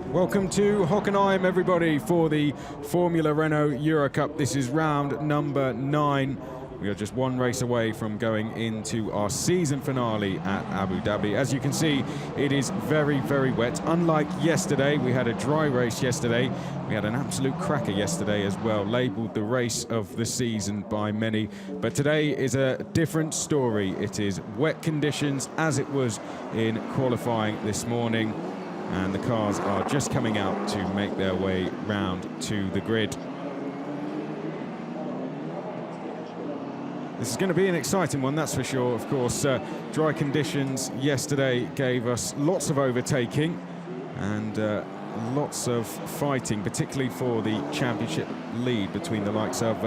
Welcome to Hockenheim, everybody, for the Formula Renault Eurocup. This is round number 9. We are just one race away from going into our season finale at Abu Dhabi. As you can see, it is very, very wet. Unlike yesterday, we had a dry race yesterday. We had an absolute cracker yesterday as well, labelled the race of the season by many. But today is a different story. It is wet conditions, as it was in qualifying this morning. And the cars are just coming out to make their way round to the grid. This is going to be an exciting one, that's for sure. Of course, dry conditions yesterday gave us lots of overtaking and lots of fighting, particularly for the championship lead between the likes of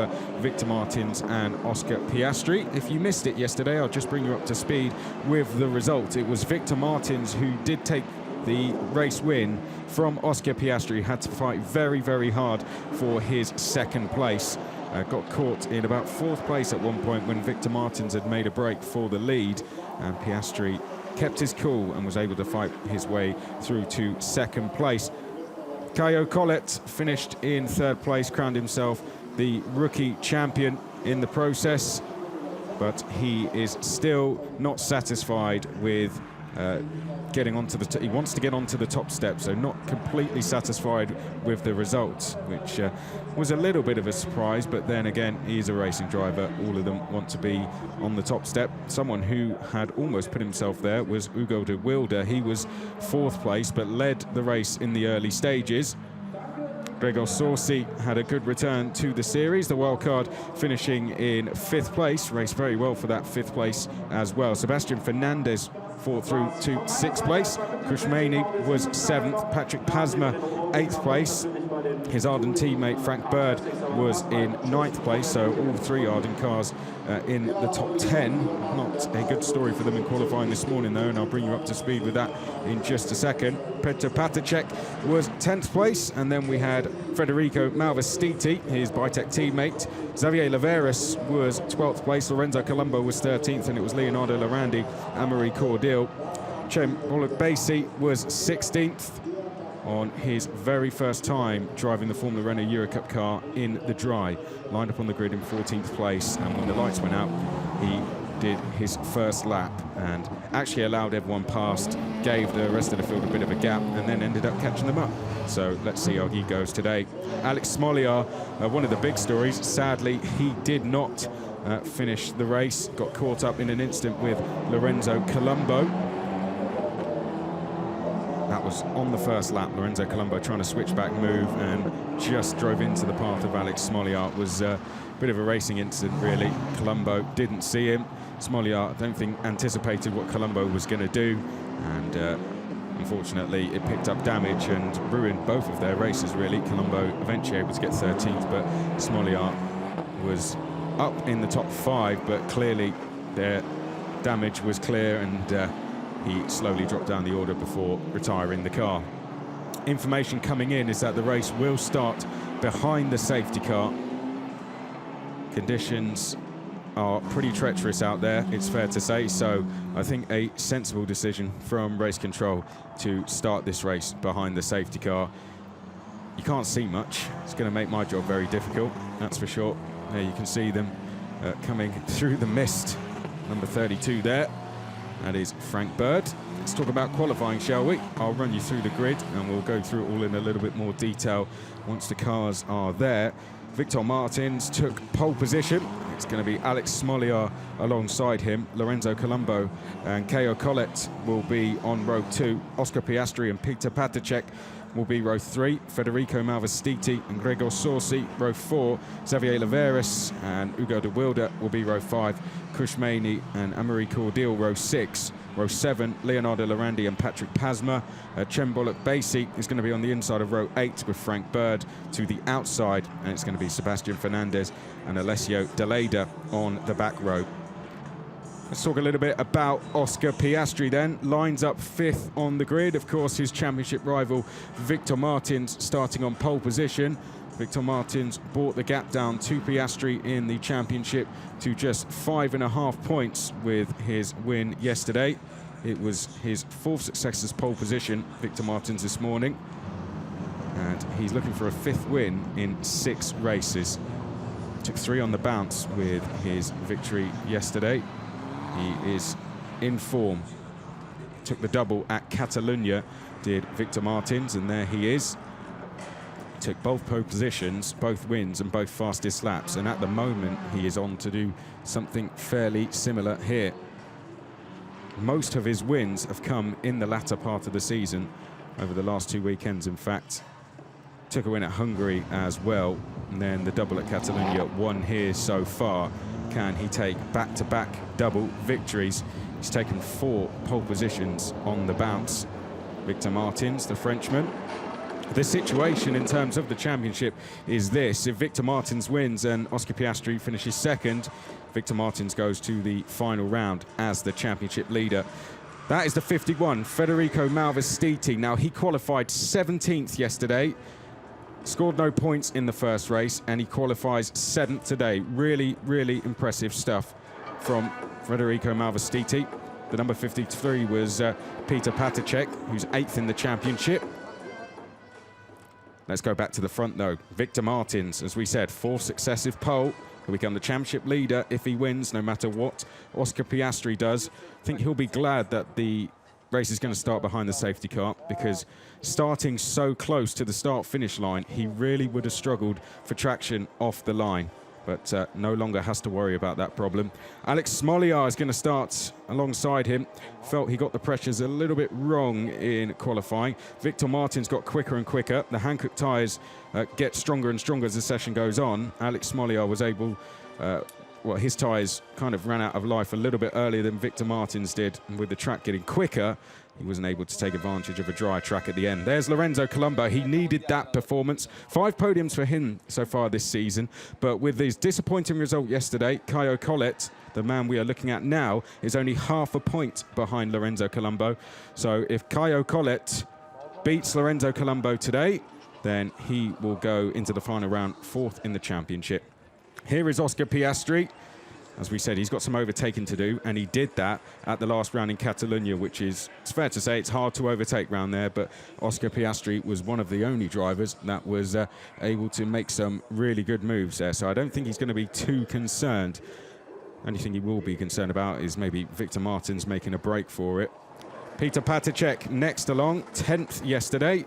Victor Martins and Oscar Piastri. If you missed it yesterday, I'll just bring you up to speed with the result. It was Victor Martins who did take the race win from Oscar Piastri, who had to fight very, very hard for his second place. Got caught in about 4th place at one point when Victor Martins had made a break for the lead, and Piastri kept his cool and was able to fight his way through to 2nd place. Caio Collet finished in 3rd place, crowned himself the rookie champion in the process, but he is still not satisfied with getting onto the he wants to get onto the top step, so not completely satisfied with the results, which was a little bit of a surprise. But then again, he's a racing driver. All of them want to be on the top step. Someone who had almost put himself there was Hugo de Wilde. He was 4th place but led the race in the early stages. Gregor Sorsi had a good return to the series, the wildcard finishing in 5th place, raced very well for that 5th place as well. Sebastian Fernandez fought through to 6th place. Kushmani was 7th. Patrick Pasma, 8th place. His Arden teammate Frank Bird was in 9th place, so all 3 Arden cars in the top 10. Not a good story for them in qualifying this morning, though, and I'll bring you up to speed with that in just a second. Petr Patacek was 10th place, and then we had Federico Malvestiti, his Bitec teammate. Xavier Laveras was 12th place. Lorenzo Colombo was 13th, and it was Leonardo Lorandi, Amaury Cordil. Cem Olakbasi was 16th. On his very first time driving the Formula Renault Eurocup car in the dry. Lined up on the grid in 14th place, and when the lights went out, he did his first lap and actually allowed everyone past, gave the rest of the field a bit of a gap, and then ended up catching them up. So let's see how he goes today. Alex Smalley, one of the big stories. Sadly, he did not finish the race. Got caught up in an instant with Lorenzo Colombo. That was on the first lap. Lorenzo Colombo trying to switch back move and just drove into the path of Alex Smolliard. It was a bit of a racing incident, really. Colombo didn't see him. Smolliard, I don't think, anticipated what Colombo was going to do, and unfortunately it picked up damage and ruined both of their races, really. Colombo eventually able to get 13th, but Smolliard was up in the top 5, but clearly their damage was clear, and he slowly dropped down the order before retiring the car. Information coming in is that the race will start behind the safety car. Conditions are pretty treacherous out there, it's fair to say, so I think a sensible decision from race control to start this race behind the safety car. You can't see much. It's going to make my job very difficult, that's for sure. There you can see them coming through the mist. Number 32 there. That is Frank Bird. Let's talk about qualifying, shall we? I'll run you through the grid and we'll go through it all in a little bit more detail once the cars are there. Victor Martins took pole position. It's going to be Alex Smolliard alongside him. Lorenzo Colombo and Caio Collet will be on row 2. Oscar Piastri and Petr Patacek will be row 3. Federico Malvestiti and Gregor Sorsi, row 4. Xavier Laveras and Hugo de Wilde will be row 5. Kushmani and Amaury Cordil, row 6. Row 7, Leonardo Lorandi and Patrick Pasma. Cem Olakbasi is going to be on the inside of row 8 with Frank Bird to the outside, and it's going to be Sebastian Fernandez and Alessio Deleda on the back row. Let's talk a little bit about Oscar Piastri then. Lines up 5th on the grid. Of course, his championship rival Victor Martins starting on pole position. Victor Martins brought the gap down to Piastri in the championship to just 5.5 points with his win yesterday. It was his 4th successive pole position, Victor Martins, this morning. And he's looking for a 5th win in 6 races. Took 3 on the bounce with his victory yesterday. He is in form. Took the double at Catalunya, did Victor Martins, and there he is. Took both pole positions, both wins and both fastest laps, and at the moment he is on to do something fairly similar here. Most of his wins have come in the latter part of the season, over the last 2 weekends in fact. Took a win at Hungary as well, and then the double at Catalunya, 1 here so far. Can he take back-to-back double victories? He's taken 4 pole positions on the bounce. Victor Martins, the Frenchman. The situation in terms of the championship is this: if Victor Martins wins and Oscar Piastri finishes 2nd, Victor Martins goes to the final round as the championship leader. That is the 51, Federico Malvestiti. Now, he qualified 17th yesterday, scored no points in the first race, and he qualifies 7th today. Really, really impressive stuff from Federico Malvestiti. The number 53 was Peter Patacek, who's 8th in the championship. Let's go back to the front, though. Victor Martins, as we said, 4th successive pole. He'll become the championship leader if he wins, no matter what Oscar Piastri does. I think he'll be glad that the race is going to start behind the safety car, because starting so close to the start-finish line, he really would have struggled for traction off the line. But no longer has to worry about that problem. Alex Smalley is going to start alongside him. Felt he got the pressures a little bit wrong in qualifying. Victor Martins got quicker and quicker. The Hankook tyres get stronger and stronger as the session goes on. Alex Smalley was able, well, his tyres kind of ran out of life a little bit earlier than Victor Martins did. And with the track getting quicker, he wasn't able to take advantage of a dry track at the end. There's Lorenzo Colombo. He needed that performance. 5 podiums for him so far this season. But with his disappointing result yesterday, Caio Collet, the man we are looking at now, is only half a point behind Lorenzo Colombo. So if Caio Collet beats Lorenzo Colombo today, then he will go into the final round 4th in the championship. Here is Oscar Piastri. As we said, he's got some overtaking to do, and he did that at the last round in Catalunya, which is, it's fair to say, it's hard to overtake round there, but Oscar Piastri was one of the only drivers that was able to make some really good moves there, so I don't think he's going to be too concerned. Only thing he will be concerned about is maybe Victor Martins making a break for it. Peter Patacek next along, 10th yesterday,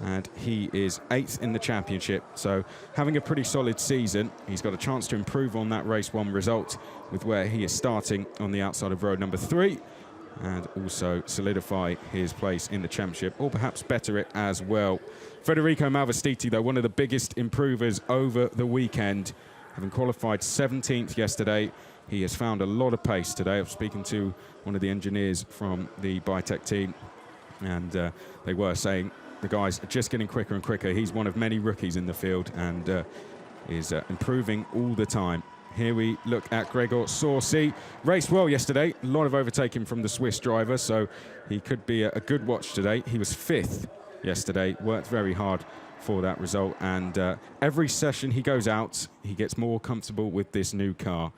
and he is 8th in the championship. So having a pretty solid season. He's got a chance to improve on that race 1 result with where he is starting on the outside of road number 3, and also solidify his place in the championship, or perhaps better it as well. Federico Malvestiti, though, one of the biggest improvers over the weekend, having qualified 17th yesterday. He has found a lot of pace today. I was speaking to one of the engineers from the Bitech team, and they were saying the guy's just getting quicker and quicker. He's one of many rookies in the field, and is improving all the time. Here we look at Gregor Sorsi. Raced well yesterday. A lot of overtaking from the Swiss driver, so he could be a good watch today. He was 5th yesterday. Worked very hard for that result, and every session he goes out, he gets more comfortable with this new car.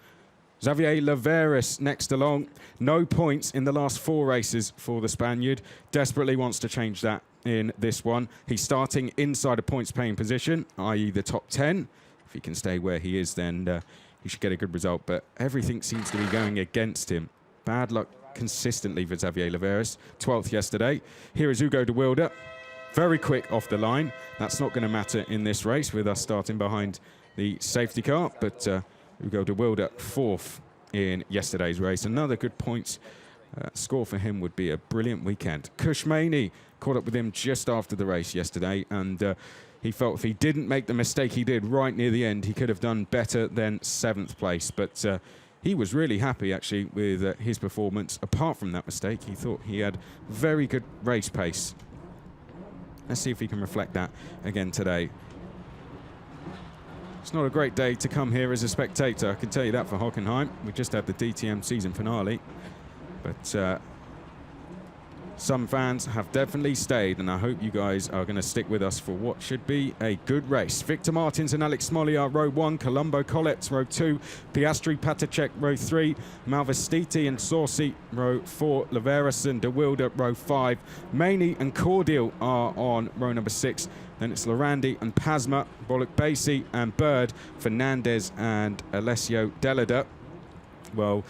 Xavier Laveras next along. No points in the last 4 races for the Spaniard. Desperately wants to change that in this one. He's starting inside a points-paying position, i.e. the top 10. If he can stay where he is, then he should get a good result. But everything seems to be going against him. Bad luck consistently for Xavier Laveras. 12th yesterday. Here is Hugo de Wilde. Very quick off the line. That's not going to matter in this race with us starting behind the safety car. But Hugo de Wilde 4th in yesterday's race. Another good points score for him would be a brilliant weekend. Kushmani caught up with him just after the race yesterday, and he felt if he didn't make the mistake he did right near the end, he could have done better than 7th place. But he was really happy, actually, with his performance. Apart from that mistake, he thought he had very good race pace. Let's see if he can reflect that again today. It's not a great day to come here as a spectator, I can tell you that, for Hockenheim. We just had the DTM season finale, but some fans have definitely stayed, and I hope you guys are going to stick with us for what should be a good race. Victor Martins and Alex Smalley are row 1, Colombo Collette row 2, Piastri Patacek row 3, Malvestiti and Saucy row 4, Laveras and De Wilde row 5, Maney and Cordial are on row number 6. Then it's Lorandi and Pasma, Bollock Basie and Bird, Fernandez and Alessio Delida. Well,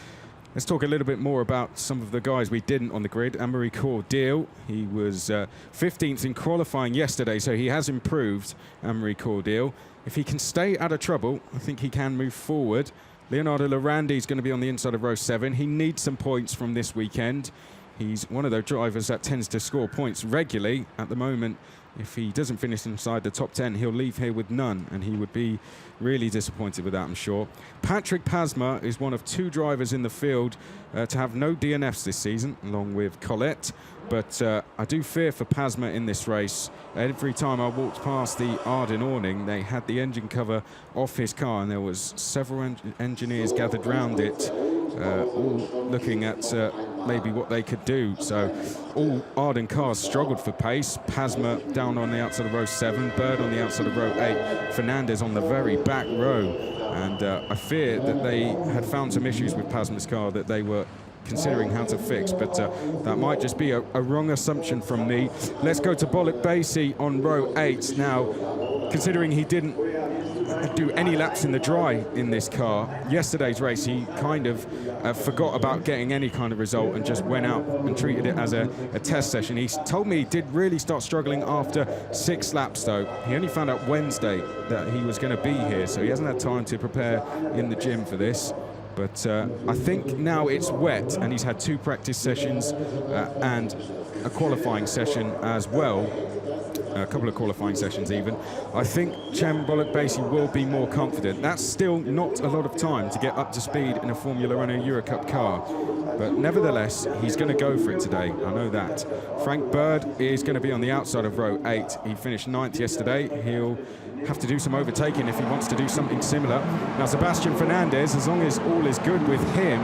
let's talk a little bit more about some of the guys we didn't on the grid. Anne-Marie Cordial, he was 15th in qualifying yesterday, so he has improved, Anne-Marie Cordial. If he can stay out of trouble, I think he can move forward. Leonardo Lorandi is going to be on the inside of row 7. He needs some points from this weekend. He's one of those drivers that tends to score points regularly. At the moment, if he doesn't finish inside the top 10, he'll leave here with none, and he would be really disappointed with that, I'm sure. Patrick Pasma is one of 2 drivers in the field to have no DNFs this season, along with Collette. But I do fear for Pasma in this race. Every time I walked past the Arden awning, they had the engine cover off his car, and there was several engineers gathered round it, all looking at maybe what they could do. So all Arden cars struggled for pace. Pasma down on the outside of row 7, Bird on the outside of row 8, Fernandez on the very back row. And I fear that they had found some issues with Pasma's car that they were considering how to fix, but that might just be a wrong assumption from me. Let's go to Bollock Basie on row 8 now. Considering he didn't do any laps in the dry in this car, yesterday's race he kind of forgot about getting any kind of result and just went out and treated it as a test session. He told me he did really start struggling after 6 laps though. He only found out Wednesday that he was going to be here, so he hasn't had time to prepare in the gym for this. But I think now it's wet, and he's had 2 practice sessions and a qualifying session as well, a couple of qualifying sessions even. I think Cem Bollock Basie will be more confident. That's still not a lot of time to get up to speed in a Formula Renault Eurocup car, but nevertheless, he's going to go for it today. I know that. Frank Bird is going to be on the outside of row 8. He finished 9th yesterday. He'll have to do some overtaking if he wants to do something similar. Now, Sebastian Fernandez, as long as all is good with him,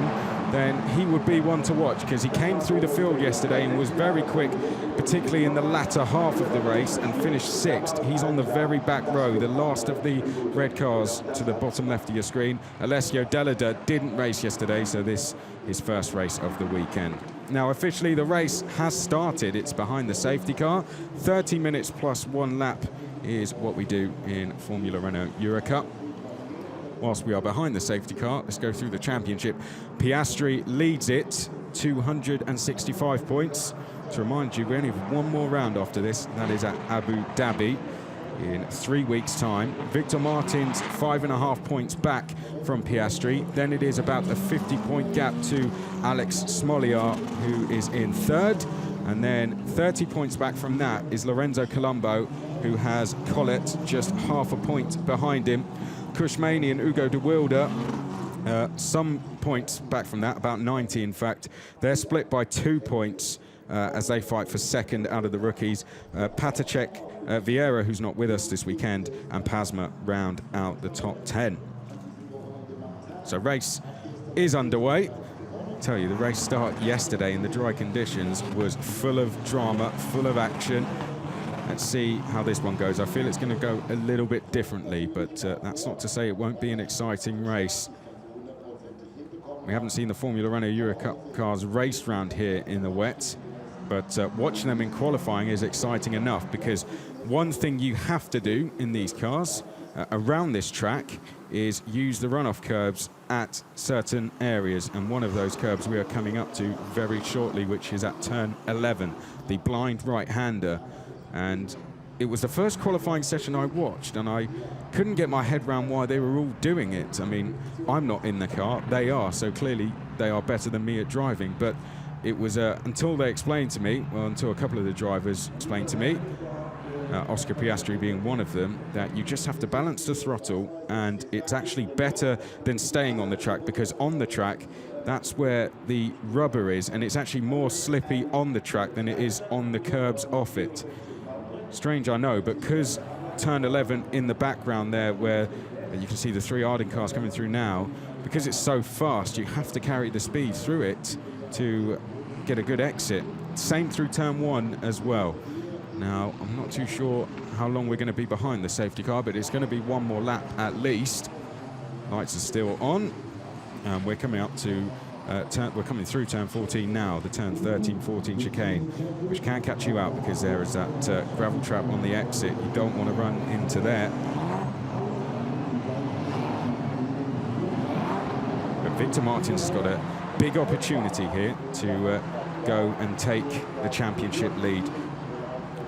then he would be one to watch, because he came through the field yesterday and was very quick, particularly in the latter half of the race, and finished 6th. He's on the very back row, the last of the red cars to the bottom left of your screen. Alessio Delida didn't race yesterday, so this is his first race of the weekend. Now, officially, the race has started. It's behind the safety car. 30 minutes plus 1 lap is what we do in Formula Renault Eurocup. Whilst we are behind the safety car, let's go through the championship. Piastri leads it, 265 points. To remind you, we only have 1 more round after this. That is at Abu Dhabi in 3 weeks' time. Victor Martins 5.5 points back from Piastri. Then it is about a 50-point gap to Alex Smalley, who is in 3rd. And then 30 points back from that is Lorenzo Colombo, who has Collette just half a point behind him. Kushmani and Ugo de Wilde, some points back from that, about 90 in fact. They're split by 2 points as they fight for 2nd out of the rookies. Patacek, Vieira, who's not with us this weekend, and Pasma round out the top 10. So race is underway. I tell you, the race start yesterday in the dry conditions was full of drama, full of action. Let's see how this one goes. I feel it's going to go a little bit differently, but that's not to say it won't be an exciting race. We haven't seen the Formula Renault Eurocup cars race round here in the wet, but watching them in qualifying is exciting enough, because one thing you have to do in these cars around this track is use the runoff curbs at certain areas, and one of those curbs we are coming up to very shortly, which is at turn 11, the blind right-hander. And it was the first qualifying session I watched, and I couldn't get my head around why they were all doing it. I mean, I'm not in the car, they are, so clearly they are better than me at driving. But it was until they explained to me, well, until a couple of the drivers explained to me, Oscar Piastri being one of them, that you just have to balance the throttle, and it's actually better than staying on the track, because on the track, that's where the rubber is, and it's actually more slippy on the track than it is on the curbs off it. Strange, I know, but because turn 11 in the background there, where you can see the 3 Arden cars coming through now, because it's so fast, you have to carry the speed through it to get a good exit. Same through turn 1 as well. Now, I'm not too sure how long we're going to be behind the safety car, but it's going to be one more lap at least. Lights are still on, and we're coming up to we're coming through turn 14 now, the turn 13-14 chicane, which can catch you out because there is that gravel trap on the exit. You don't want to run into there. But Victor Martins has got a big opportunity here to go and take the championship lead.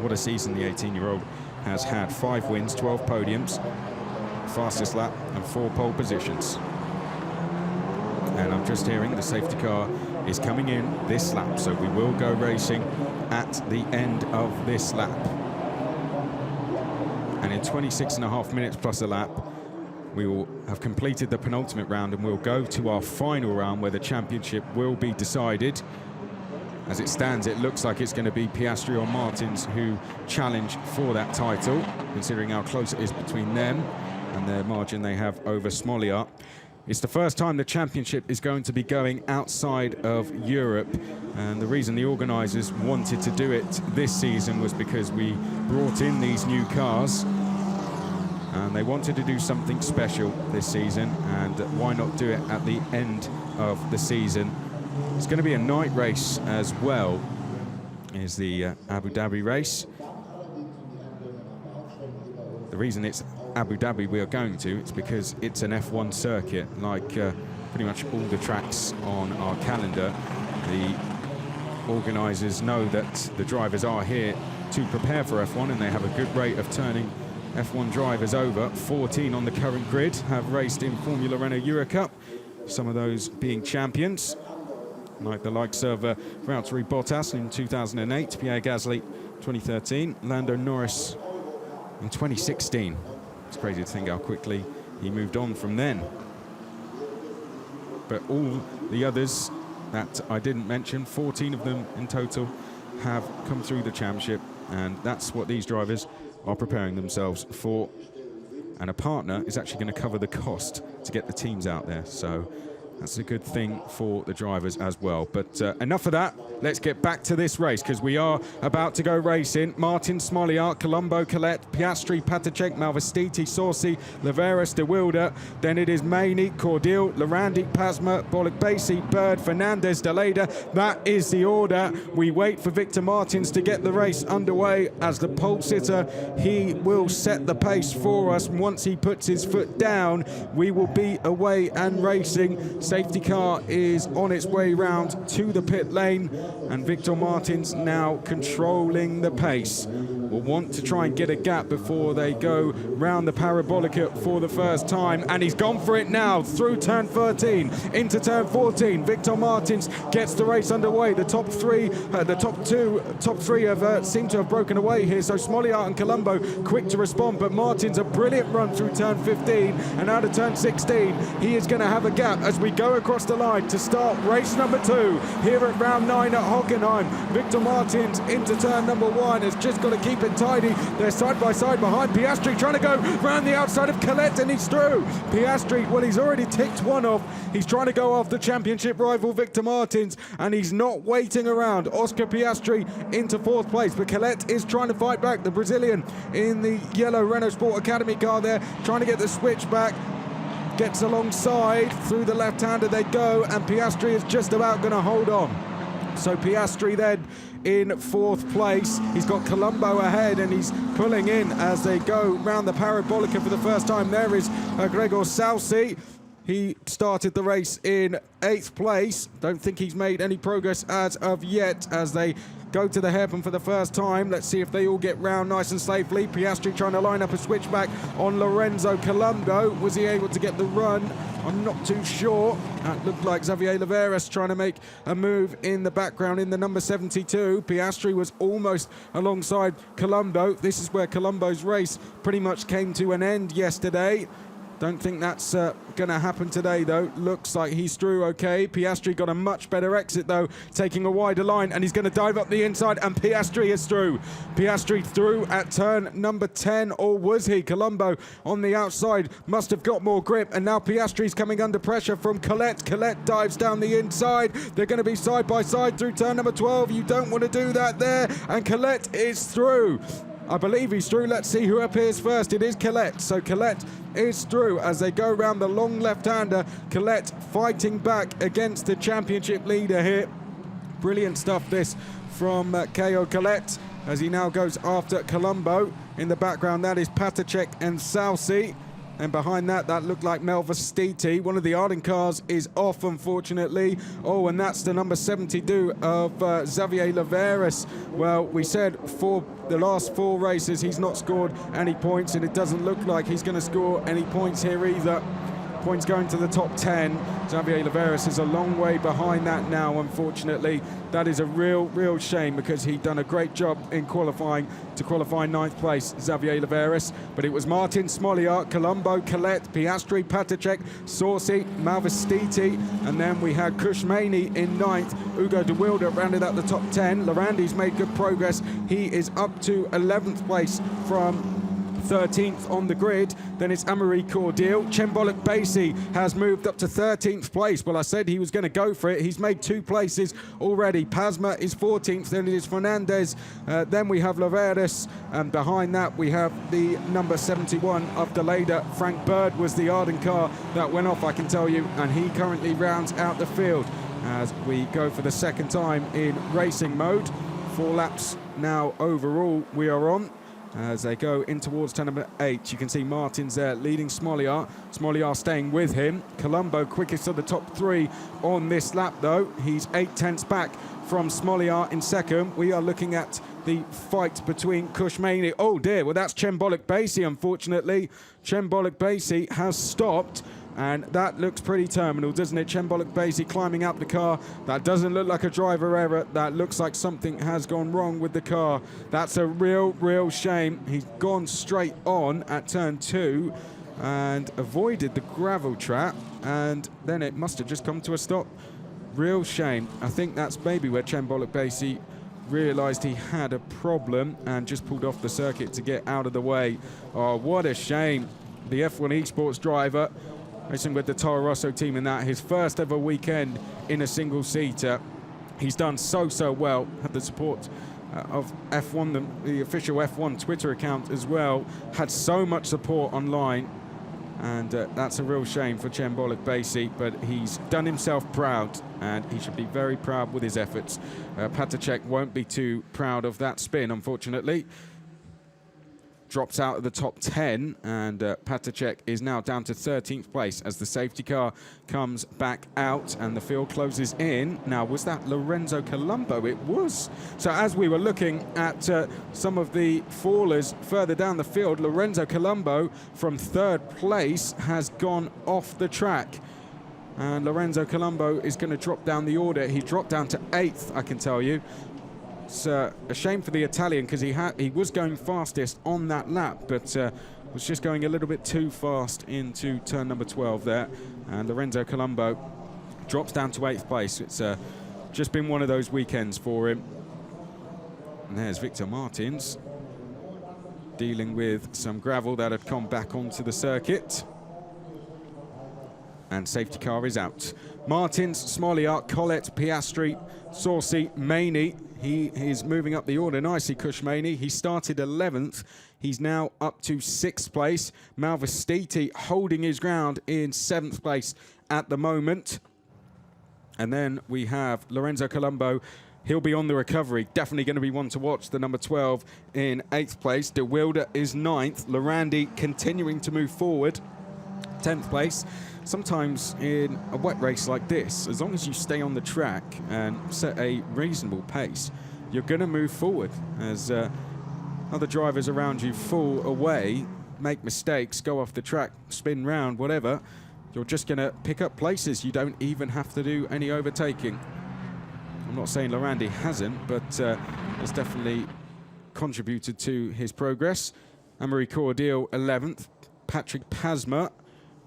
What a season the 18-year-old has had. 5 wins, 12 podiums, fastest lap and 4 pole positions. And I'm just hearing the safety car is coming in this lap, so we will go racing at the end of this lap. And in 26.5 minutes plus a lap, we will have completed the penultimate round, and we'll go to our final round where the championship will be decided. As it stands, it looks like it's going to be Piastri or Martins who challenge for that title, considering how close it is between them and the margin they have over Smalley. It's the first time the championship is going to be going outside of Europe, and the reason the organisers wanted to do it this season was because we brought in these new cars and they wanted to do something special this season, and why not do it at the end of the season. It's going to be a night race as well, is the Abu Dhabi race. The reason it's Abu Dhabi we are going to, it's because it's an F1 circuit, like pretty much all the tracks on our calendar. The organisers know that the drivers are here to prepare for F1, and they have a good rate of turning F1 drivers over. 14 on the current grid have raced in Formula Renault Eurocup, some of those being champions, like the likes of Valtteri Bottas in 2008, Pierre Gasly 2013, Lando Norris in 2016. It's crazy to think how quickly he moved on from then. But all the others that I didn't mention, 14 of them in total, have come through the championship, and that's what these drivers are preparing themselves for. And a partner is actually going to cover the cost to get the teams out there, so that's a good thing for the drivers as well. But enough of that. Let's get back to this race, because we are about to go racing. Martin, Smalley, Colombo, Colette, Piastri, Patacek, Malvestiti, Sorsi, Liveris, De Wilde. Then it is Maney, Cordial, Lorandi, Pasma, Bolek-Basie, Bird, Fernandez, Deleda. That is the order. We wait for Victor Martins to get the race underway as the pole sitter. He will set the pace for us. Once he puts his foot down, we will be away and racing. Safety car is on its way round to the pit lane, and Victor Martins now controlling the pace. Will want to try and get a gap before they go round the Parabolica for the first time, and he's gone for it now through turn 13 into turn 14. Victor Martins gets the race underway. The top three have seemed to have broken away here, so Smalley and Colombo quick to respond, but Martins a brilliant run through turn 15, and out of turn 16 he is going to have a gap as we go across the line to start race number 2 here at round 9 at Hockenheim. Victor Martins into turn number 1 has just got to keep it tidy. They're side by side behind Piastri, trying to go round the outside of Colette, and he's through. Piastri, well, he's already ticked one off. He's trying to go after championship rival Victor Martins, and he's not waiting around. Oscar Piastri into 4th place, but Colette is trying to fight back. The Brazilian in the yellow Renault Sport Academy car there, trying to get the switch back. Gets alongside, through the left-hander they go, and Piastri is just about going to hold on. So Piastri then in 4th place. He's got Colombo ahead, and he's pulling in as they go round the Parabolica for the first time. There is Gregor Salsi. He started the race in 8th place. Don't think he's made any progress as of yet as they go to the hairpin for the first time. Let's see if they all get round nice and safely. Piastri trying to line up a switchback on Lorenzo Colombo. Was he able to get the run? I'm not too sure. It looked like Xavier Liveris trying to make a move in the background in the number 72. Piastri was almost alongside Colombo. This is where Colombo's race pretty much came to an end yesterday. Don't think that's going to happen today, though. Looks like he's through okay. Piastri got a much better exit, though, taking a wider line, and he's going to dive up the inside, and Piastri is through. Piastri through at turn number 10, or was he? Colombo on the outside must have got more grip, and now Piastri's coming under pressure from Colette. Colette dives down the inside. They're going to be side by side through turn number 12. You don't want to do that there, and Colette is through. I believe he's through. Let's see who appears first. It is Colette. So Colette is through as they go around the long left-hander. Colette fighting back against the championship leader here. Brilliant stuff this from Ko Colette as he now goes after Colombo. In the background, that is Patacek and Salsi. And behind that, that looked like Malvestiti. One of the Arden cars is off, unfortunately. Oh, and that's the number 72 of Xavier Laveras. Well, we said for the last 4 races, he's not scored any points, and it doesn't look like he's going to score any points here either. Points going to the top 10. Xavier Laveras is a long way behind that now, unfortunately. That is a real shame because he'd done a great job in qualifying to qualify 9th place, Xavier Laveras. But it was Martin, Smalley, Colombo, Colette, Piastri, Patacek, Sorsi, Malvestiti, and then we had Kushmani in 9th. Ugo de Wilde rounded out the top 10. Larandi's made good progress. He is up to 11th place from 13th on the grid. Then it's Amaury Cordial. Chembolek Basie has moved up to 13th place. Well, I said he was going to go for it. He's made 2 places already. Pasma is 14th, then it is Fernandez. Then we have Laveras, and behind that we have the number 71 of Deleda. Frank Bird was the Arden car that went off, I can tell you, and he currently rounds out the field as we go for the second time in racing mode. 4 laps now overall we are on. As they go in towards turn number 8, you can see Martin's there leading Smolliar. Smolliar staying with him. Colombo quickest of the top 3 on this lap, though. He's 8/10ths back from Smolliar in second. We are looking at the fight between Kushmani. Oh dear, well that's Chembolek Basie, unfortunately. Chembolek Basie has stopped. And that looks pretty terminal, doesn't it? Chembolek Basie climbing out the car. That doesn't look like a driver error. That looks like something has gone wrong with the car. That's a real shame. He's gone straight on at turn 2 and avoided the gravel trap. And then it must have just come to a stop. Real shame. I think that's maybe where Chembolek Basie realised he had a problem and just pulled off the circuit to get out of the way. Oh, what a shame. The F1 Esports driver racing with the Toro Rosso team in that, his first ever weekend in a single-seater. He's done so well. Had the support of F1, the official F1 Twitter account as well. Had so much support online. And that's a real shame for Chembolek Basie, but he's done himself proud, and he should be very proud with his efforts. Patacek won't be too proud of that spin, unfortunately. Drops out of the top 10, and Patacek is now down to 13th place as the safety car comes back out and the field closes in. Now, was that Lorenzo Colombo? It was. So as we were looking at some of the fallers further down the field, Lorenzo Colombo from 3rd place has gone off the track. And Lorenzo Colombo is going to drop down the order. He dropped down to 8th, I can tell you. It's a shame for the Italian because he was going fastest on that lap, but was just going a little bit too fast into turn number 12 there. And Lorenzo Colombo drops down to 8th place. It's just been one of those weekends for him. And there's Victor Martins dealing with some gravel that had come back onto the circuit. And safety car is out. Martins, Smolliar, Colette, Piastri, Sorsi, Maney. He is moving up the order nicely, Kushmani. He started 11th. He's now up to 6th place. Malvestiti holding his ground in 7th place at the moment. And then we have Lorenzo Colombo. He'll be on the recovery. Definitely going to be one to watch. The number 12 in 8th place. De Wilde is 9th. Lorandi continuing to move forward. 10th place. Sometimes in a wet race like this, as long as you stay on the track and set a reasonable pace, you're going to move forward. As other drivers around you fall away, make mistakes, go off the track, spin round, whatever, you're just going to pick up places. You don't even have to do any overtaking. I'm not saying Lorandi hasn't, but has definitely contributed to his progress. Amaury Cordial 11th. Patrick Pasma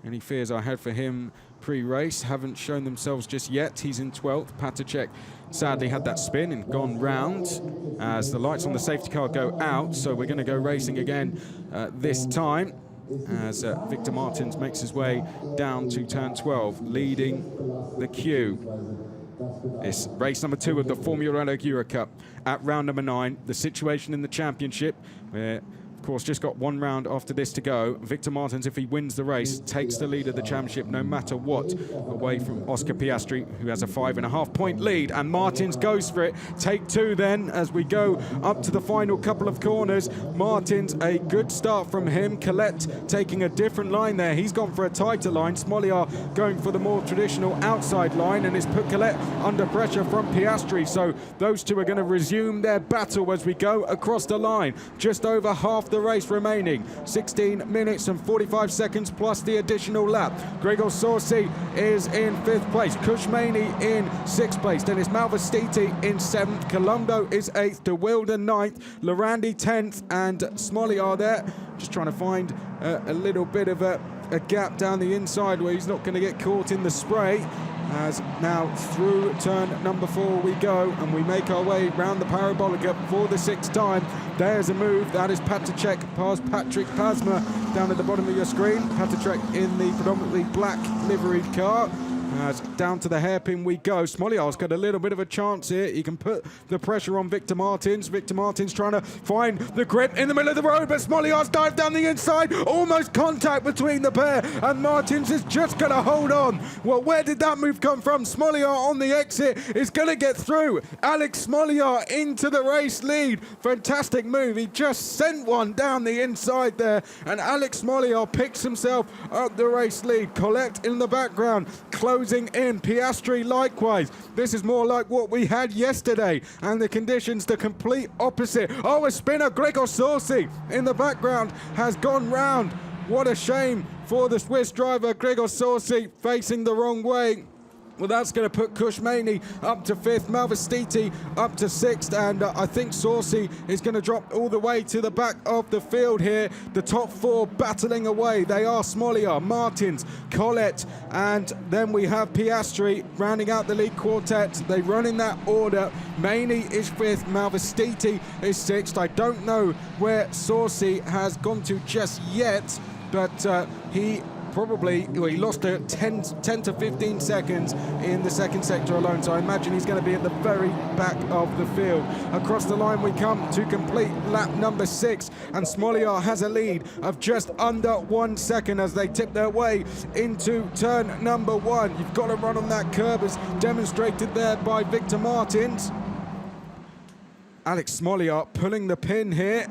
Any fears I had for him pre-race haven't shown themselves just yet. He's in 12th. Patacek sadly had that spin and gone round as the lights on the safety car go out. So we're going to go racing again this time as Victor Martins makes his way down to turn 12, leading the queue. It's race number 2 of the Formula Renault Eurocup at round number 9. The situation in the championship, where of course just got 1 round after this to go. Victor Martins, if he wins the race, takes the lead of the championship no matter what, away from Oscar Piastri, who has a 5.5 point lead, and Martins goes for it. Take 2 then as we go up to the final couple of corners. Martins, a good start from him. Colette taking a different line there. He's gone for a tighter line. Smalley are going for the more traditional outside line, and it's put Colette under pressure from Piastri. So those two are going to resume their battle as we go across the line. Just over half the race remaining, 16 minutes and 45 seconds plus the additional lap. Gregor Sorsi is in 5th place, Kushmani in 6th place, then it's Malvestiti in 7th, Colombo is 8th, De Wilde 9th, Lorandi 10th, and Smalley are there, just trying to find a little bit of a gap down the inside where he's not going to get caught in the spray. As now through turn number 4 we go, and we make our way round the parabolica for the 6th time. There's a move, that is Patacek past Patrick Pasma down at the bottom of your screen. Patacek in the predominantly black liveried car. As down to the hairpin we go. Smolliar's got a little bit of a chance here. He can put the pressure on Victor Martins. Victor Martins trying to find the grip in the middle of the road, but Smolliar's dived down the inside. Almost contact between the pair, and Martins is just going to hold on. Well, where did that move come from? Smolliar on the exit is going to get through. Alex Smolliar into the race lead. Fantastic move. He just sent one down the inside there, and Alex Smolliar picks himself up the race lead. Colette in the background, closing in. Piastri likewise. This is more like what we had yesterday, and the conditions the complete opposite. Oh, a spinner. Gregor Sorsi in the background has gone round. What a shame for the Swiss driver. Gregor Sorsi facing the wrong way. Well, that's going to put Kushmani up to 5th, Malvestiti up to 6th, and I think Sorsi is going to drop all the way to the back of the field here. The top 4 battling away. They are Smolliar, Martins, Colette, and then we have Piastri rounding out the lead quartet. They run in that order. Maney is 5th, Malvestiti is 6th. I don't know where Sorsi has gone to just yet, but he lost 10 to 15 seconds in the 2nd sector alone, so I imagine he's going to be at the very back of the field. Across the line we come to complete lap number 6, and Smolliar has a lead of just under 1 second as they tip their way into turn number 1. You've got to run on that curb as demonstrated there by Victor Martins. Alex Smolliar pulling the pin here.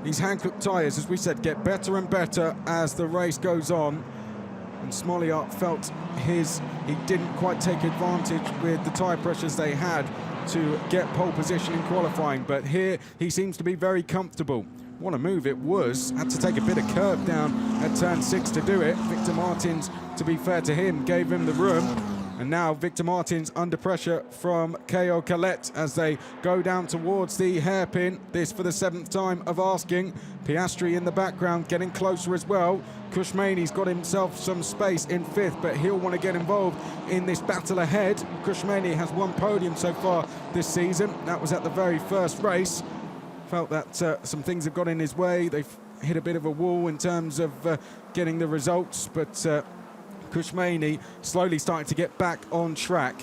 These Hankook tyres, as we said, get better and better as the race goes on. And Smolliar felt he didn't quite take advantage with the tyre pressures they had to get pole position in qualifying. But here, he seems to be very comfortable. What a move it was. Had to take a bit of curve down at turn 6 to do it. Victor Martins, to be fair to him, gave him the room. And now Victor Martins under pressure from K.O. Colette as they go down towards the hairpin. This for the 7th time of asking. Piastri in the background getting closer as well. Kushmani's got himself some space in 5th, but he'll want to get involved in this battle ahead. Kushmani has 1 podium so far this season. That was at the very first race. Felt that some things have got in his way. They've hit a bit of a wall in terms of getting the results, but Kushmani slowly starting to get back on track.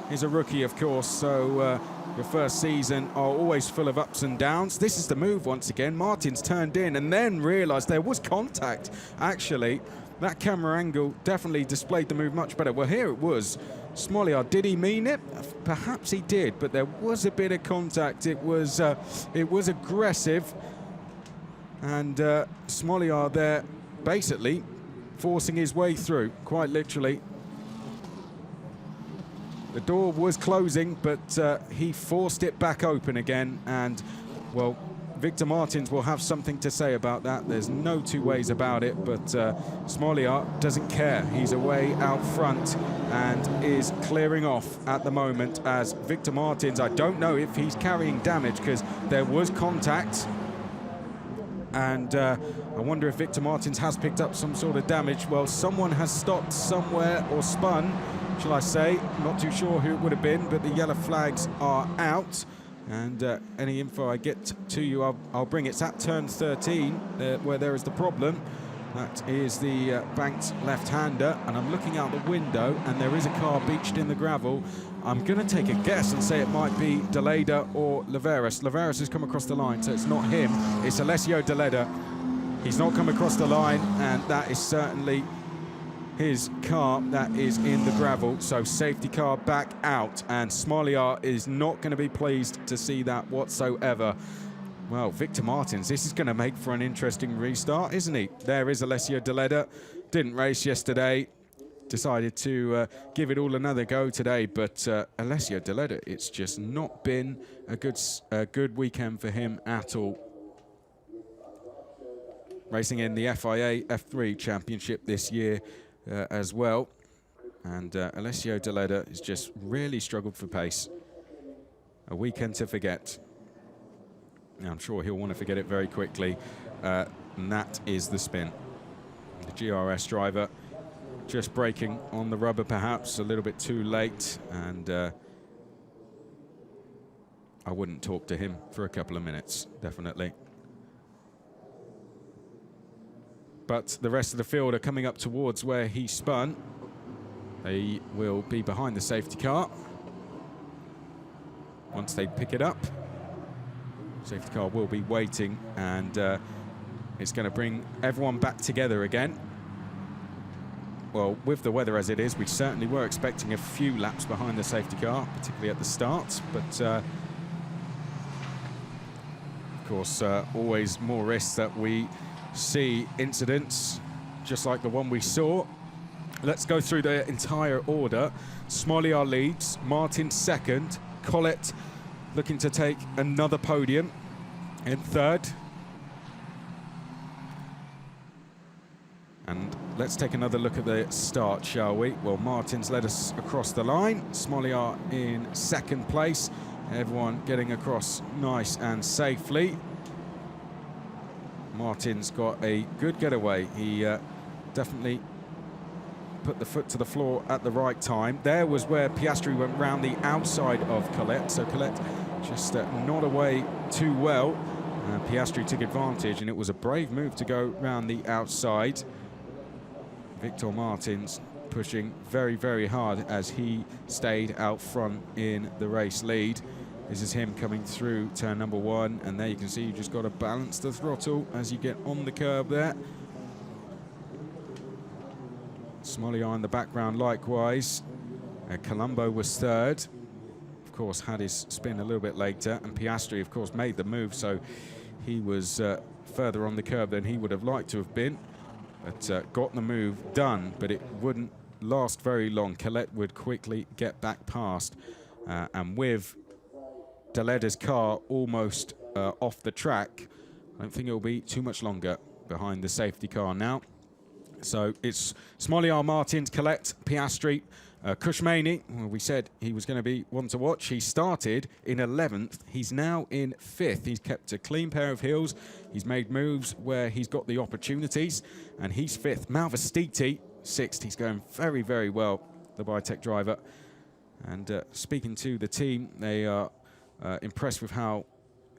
He's a rookie, of course, so your first season are always full of ups and downs. This is the move once again. Martins turned in and then realised there was contact, actually. That camera angle definitely displayed the move much better. Well, here it was. Smolliar, did he mean it? Perhaps he did, but there was a bit of contact. It was aggressive, and Smolliar there basically forcing his way through, quite literally. The door was closing, but he forced it back open again, and, well, Victor Martins will have something to say about that. There's no two ways about it, but Smolliar doesn't care. He's away out front and is clearing off at the moment as Victor Martins, I don't know if he's carrying damage because there was contact. and I wonder if Victor Martins has picked up some sort of damage. Well, someone has stopped somewhere, or spun, shall I say. Not too sure who it would have been, but the yellow flags are out. And any info I get to you, I'll bring it. It's at turn 13 where there is the problem. That is the banked left-hander, and I'm looking out the window, and there is a car beached in the gravel. I'm going to take a guess and say it might be De Leda or Laveras. Laveras has come across the line, so it's not him. It's Alessio De Leda. He's not come across the line, and that is certainly his car that is in the gravel. So safety car back out, and Smalley is not going to be pleased to see that whatsoever. Well, Victor Martins, this is going to make for an interesting restart, isn't he? There is Alessio De Leda. Didn't race yesterday. Decided to give it all another go today. But Alessio De Leda, it's just not been a good weekend for him at all. Racing in the FIA F3 Championship this year as well. And Alessio De Leda has just really struggled for pace. A weekend to forget. I'm sure he'll want to forget it very quickly. And that is the spin. The GRS driver just braking on the rubber, perhaps a little bit too late. And I wouldn't talk to him for a couple of minutes, definitely. But the rest of the field are coming up towards where he spun. They will be behind the safety car. Once they pick it up, safety car will be waiting, and it's going to bring everyone back together again. Well, with the weather as it is, we certainly were expecting a few laps behind the safety car, particularly at the start. But, of course, always more risks that we see incidents, just like the one we saw. Let's go through the entire order. Smalley leads, Martin second, Collett looking to take another podium in third. And let's take another look at the start, shall we? Well, Martin's led us across the line. Smalley in second place. Everyone getting across nice and safely. Martin's got a good getaway. He definitely put the foot to the floor at the right time. There was where Piastri went round the outside of Collett, so Collett just not away too well. Piastri took advantage, and it was a brave move to go round the outside. Victor Martins pushing very, very hard as he stayed out front in the race lead. This is him coming through turn number 1, and there you can see you just got to balance the throttle as you get on the curb there. Smalley in the background likewise. Colombo was third. Of course, had his spin a little bit later, and Piastri, of course, made the move, so he was further on the curb than he would have liked to have been, but got the move done, but it wouldn't last very long. Collett would quickly get back past, and with De Leda's car almost off the track, I don't think it'll be too much longer behind the safety car now. So it's Smalley, Martins, Collett, Piastri, Cushmaney. Well, we said he was going to be one to watch. He started in 11th. He's now in 5th. He's kept a clean pair of heels. He's made moves where he's got the opportunities, and he's 5th. Malvestiti, 6th. He's going very, very well, the Biotech driver. And speaking to the team, they are impressed with how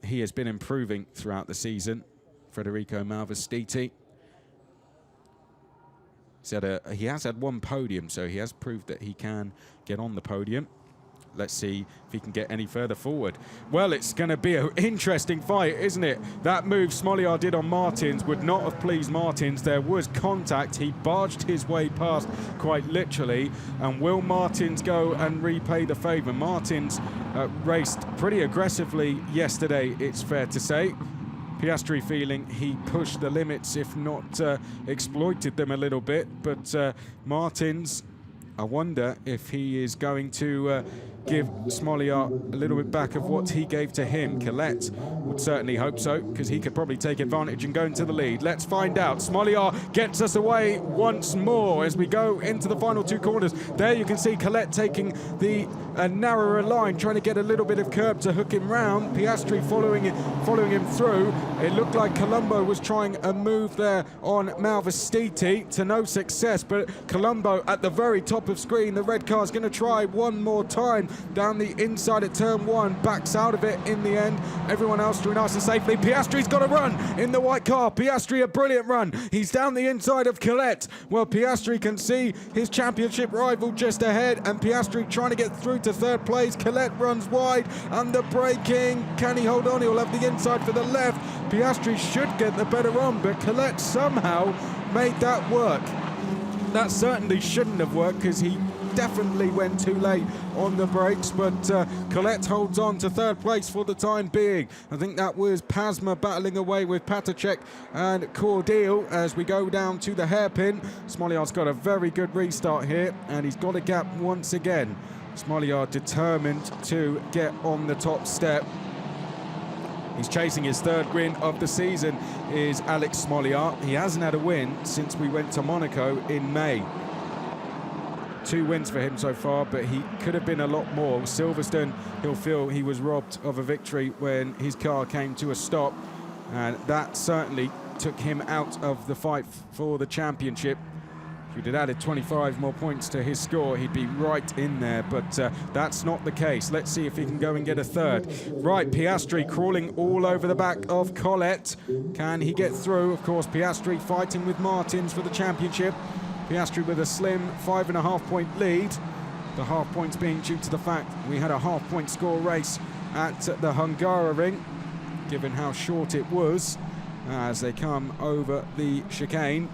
he has been improving throughout the Federico Malvestiti. He has had one podium, so he has proved that he can get on the podium. Let's see if he can get any further forward. Well, it's going to be an interesting fight, isn't it? That move Smalley did on Martins would not have pleased Martins. There was contact. He barged his way past, quite literally. And will Martins go and repay the favour? Martins raced pretty aggressively yesterday, it's fair to say. Piastri feeling he pushed the limits, if not exploited them a little bit. But Martins I wonder if he is going to give Smalley a little bit back of what he gave to him. Colette would certainly hope so, because he could probably take advantage and go into the lead. Let's find out. Smalley gets us away once more as we go into the final two corners. There you can see Colette taking the narrower line, trying to get a little bit of curb to hook him round. Piastri following him through. It looked like Colombo was trying a move there on Malvestiti to no success, but Colombo at the very top of screen. The red car's going to try one more time down the inside at turn one, backs out of it in the end. Everyone else doing nice and safely. Piastri's got a run in the white car. Piastri, a brilliant run. He's down the inside of Colette. Well, Piastri can see his championship rival just ahead, and Piastri trying to get through to third place. Colette runs wide, under braking. Can he hold on? He'll have the inside for the left. Piastri should get the better run, but Colette somehow made that work. That certainly shouldn't have worked, because he definitely went too late on the brakes, but Colette holds on to third place for the time being. I think that was Pasma battling away with Patacek and Cordial as we go down to the hairpin. Smolliard's got a very good restart here, and he's got a gap once again. Smolliard determined to get on the top step. He's chasing his third win of the season, is Alex Smolliard. He hasn't had a win since we went to Monaco in May. 2 wins for him so far, but he could have been a lot more. Silverstone, he'll feel he was robbed of a victory when his car came to a stop, and that certainly took him out of the fight for the championship. If he'd added 25 more points to his score, he'd be right in there, but that's not the case. Let's see if he can go and get a third. Right, Piastri crawling all over the back of Colette. Can he get through? Of course, Piastri fighting with Martins for the championship. Piastri with a slim 5.5 point lead. The half points being due to the fact we had a half-point score race at the Hockenheimring, given how short it was as they come over the chicane.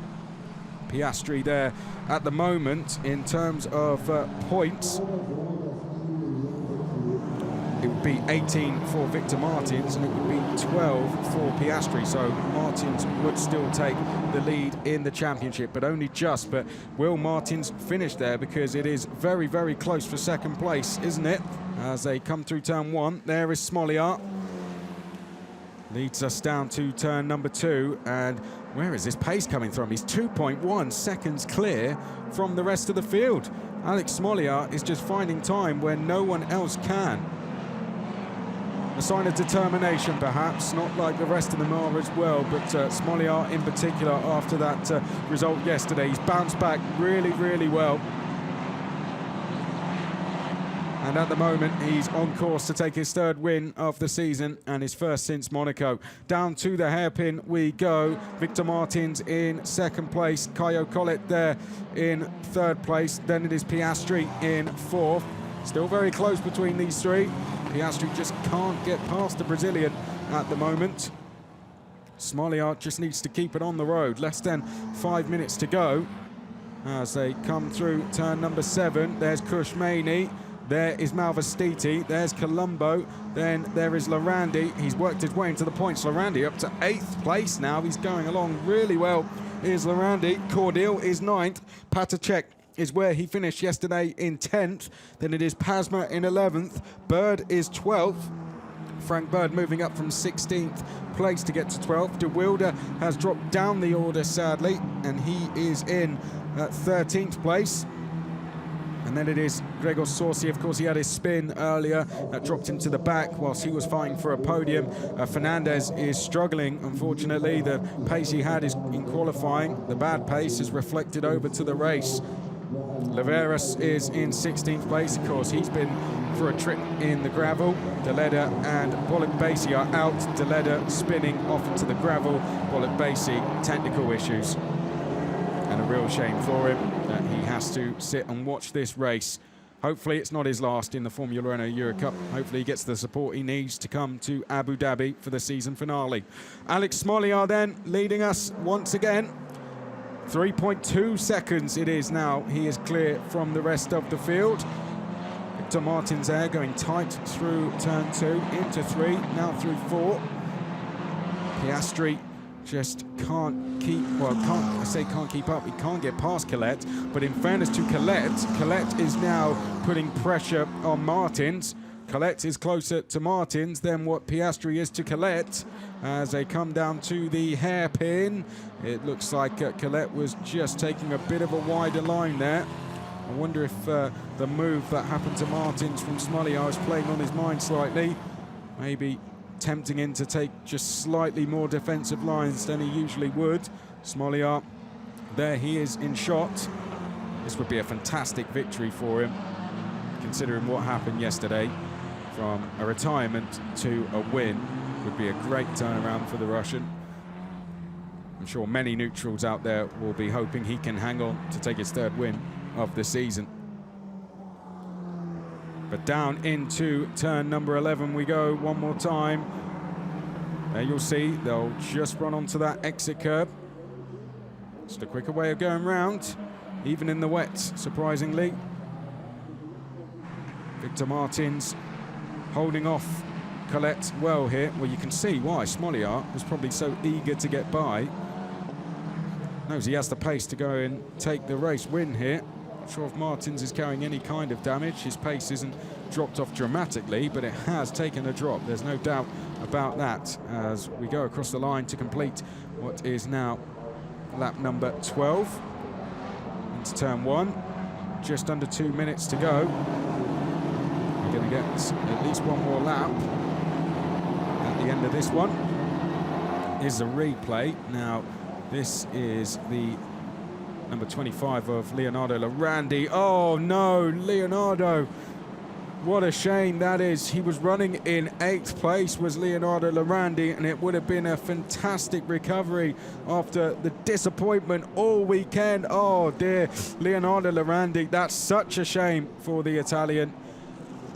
Piastri there at the moment in terms of points. It would be 18 for Victor Martins and it would be 12 for Piastri, so Martins would still take the lead in the championship, but only just. But will Martins finish there, because it is very, very close for second place, isn't it? As they come through turn one, there is Smolliard. Leads us down to turn number 2, and where is this pace coming from? He's 2.1 seconds clear from the rest of the field. Alex Smolliard is just finding time when no one else can. A sign of determination, perhaps, not like the rest of them are as well, but Smolliard in particular, after that result yesterday, he's bounced back really, really well. And at the moment, he's on course to take his third win of the season and his first since Monaco. Down to the hairpin we go. Victor Martins in second place. Caio Collet there in third place. Then it is Piastri in fourth. Still very close between these three. Piastri just can't get past the Brazilian at the moment. Smolliard just needs to keep it on the road. Less than 5 minutes to go as they come through turn number 7. There's Kushmani. There is Malvestiti, there's Colombo, then there is Lorandi. He's worked his way into the points. Lorandi up to 8th place now. He's going along really well. Here's Lorandi. Cordial is 9th. Patacek is where he finished yesterday in 10th. Then it is Pasma in 11th. Bird is 12th. Frank Bird moving up from 16th place to get to 12th. De Wilde has dropped down the order, sadly, and he is in 13th place. And then it is Gregor Sorsi. Of course, he had his spin earlier that dropped him to the back whilst he was fighting for a podium. Fernandez is struggling, unfortunately. The pace he had is in qualifying. The bad pace is reflected over to the race. Laveras is in 16th place. Of course, he's been for a trip in the gravel. Deleda and Bolek-Basie are out. Deleda spinning off into the gravel. Bolek-Basie, technical issues. And a real shame for him that he has to sit and watch this race. Hopefully it's not his last in the Formula Renault Eurocup. Hopefully he gets the support he needs to come to Abu Dhabi for the season finale. Alex Smolliard then leading us once again. 3.2 seconds it is now. He is clear from the rest of the field. Victor Martins there going tight through turn 2 into 3, now through 4. Piastri just can't keep, well, can't keep up. He can't get past Colette, but in fairness to Colette is now putting pressure on Martins. Colette is closer to Martins than what Piastri is to Colette as they come down to the hairpin. It looks like Colette was just taking a bit of a wider line there. I wonder if the move that happened to Martins from Smalley was playing on his mind slightly. Maybe tempting him to take just slightly more defensive lines than he usually would. Smalley, there he is in shot. This would be a fantastic victory for him, considering what happened yesterday. From a retirement to a win would be a great turnaround for the Russian. I'm sure many neutrals out there will be hoping he can hang on to take his third win of the season. But down into turn number 11 we go one more time. There you'll see they'll just run onto that exit curb. Just a quicker way of going round, even in the wet, surprisingly. Victor Martins holding off Colette well here. Well, you can see why Smalley was probably so eager to get by. Knows he has the pace to go and take the race win here. Not sure if Martins is carrying any kind of damage. His pace isn't dropped off dramatically, but it has taken a drop. There's no doubt about that as we go across the line to complete what is now lap number 12 into turn 1. Just under 2 minutes to go. We're going to get at least one more lap at the end of this one. Is a replay. Now, this is the number 25 of Leonardo Lorandi. Oh no, Leonardo. What a shame that is. He was running in 8th place, was Leonardo Lorandi, and it would have been a fantastic recovery after the disappointment all weekend. Oh dear, Leonardo Lorandi, that's such a shame for the Italian.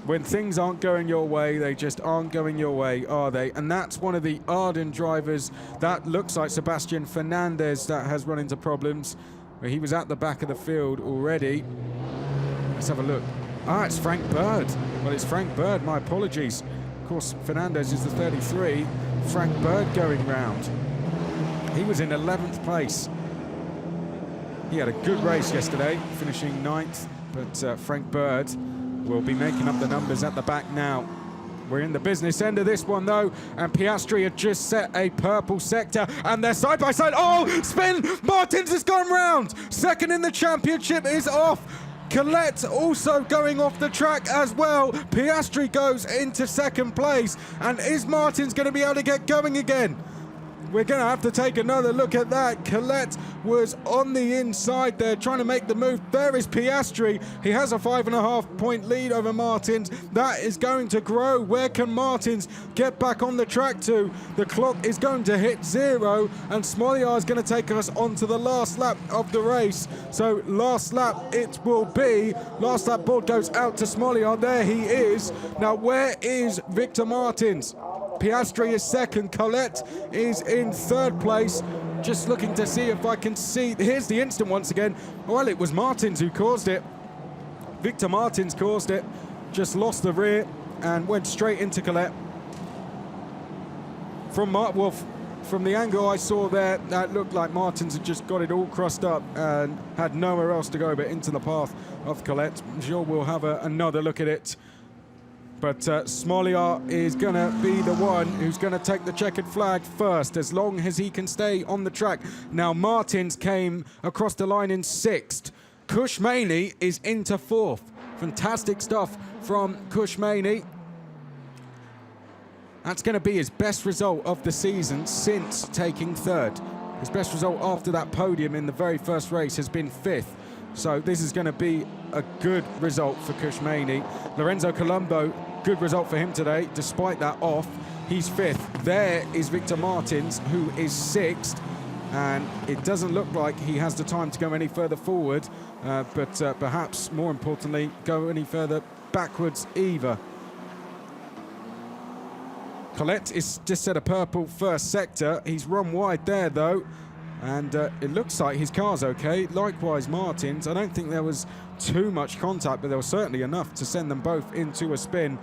When things aren't going your way, they just aren't going your way, are they? And that's one of the Arden drivers. That looks like Sebastian Fernandez that has run into problems. Where he was at the back of the field already. Let's have a look. It's Frank Bird. Well, it's Frank Bird, my apologies. Of course, Fernandez is the 33. Frank Bird going round. He was in 11th place. He had a good race yesterday, finishing 9th, but Frank Bird will be making up the numbers at the back now. We're in the business end of this one, though, and Piastri had just set a purple sector, and they're side by side. Oh, spin! Martins has gone round! Second in the championship is off. Colette also going off the track as well. Piastri goes into 2nd place, and is Martins going to be able to get going again? We're going to have to take another look at that. Colette was on the inside there trying to make the move. There is Piastri. He has a 5.5 point lead over Martins. That is going to grow. Where can Martins get back on the track to? The clock is going to hit 0, and Smalley is going to take us on to the last lap of the race. So last lap it will be. Last lap board goes out to Smalley. There he is. Now where is Victor Martins? Piastri is 2nd, Colette is in 3rd place. Just looking to see if I can see. Here's the instant once again. Well, it was Martins who caused it. Victor Martins caused it. Just lost the rear and went straight into Colette. From the angle I saw there, that looked like Martins had just got it all crossed up and had nowhere else to go but into the path of Colette. I'm sure we'll have another look at it. But Smalley is going to be the one who's going to take the checkered flag first, as long as he can stay on the track. Now, Martins came across the line in 6th. Cushmaney is into 4th. Fantastic stuff from Cushmaney. That's going to be his best result of the season since taking 3rd. His best result after that podium in the very first race has been 5th. So this is going to be a good result for Cushmaney. Lorenzo Colombo, good result for him today, despite that off. He's 5th. There is Victor Martins, who is 6th. And it doesn't look like he has the time to go any further forward, but perhaps more importantly, go any further backwards either. Colette is just set a purple first sector. He's run wide there, though. And it looks like his car's okay. Likewise, Martins. I don't think there was too much contact, but there was certainly enough to send them both into a spin.